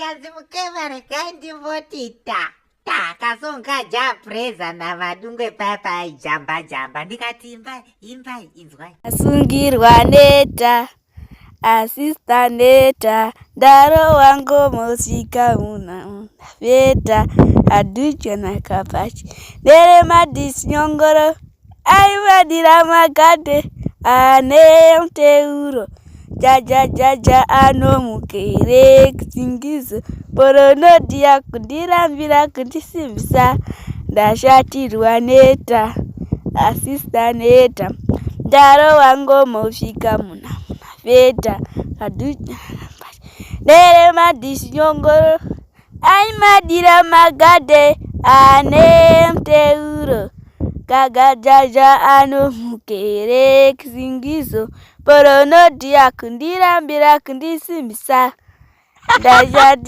Vanikazi mukema rekai ndimboti kasonga japreza namadungwe papa jamba ndikati imbai inzwai asungirwa neta asista neta ndaro wangu musika una veta aducha na kapachi dere madis nyongoro aiwadira magade ane mteuro jaja ano mukere kisingizo porono dia kundirambira kundisimbisa ndashatirwa neta asista neta ndaro wangu musika muna veta aducha dere madis nyongoro aimadira magade ane mteuro kagajaja ano mukere kisingizo porono dia kundirambira kundisimbisa ndashati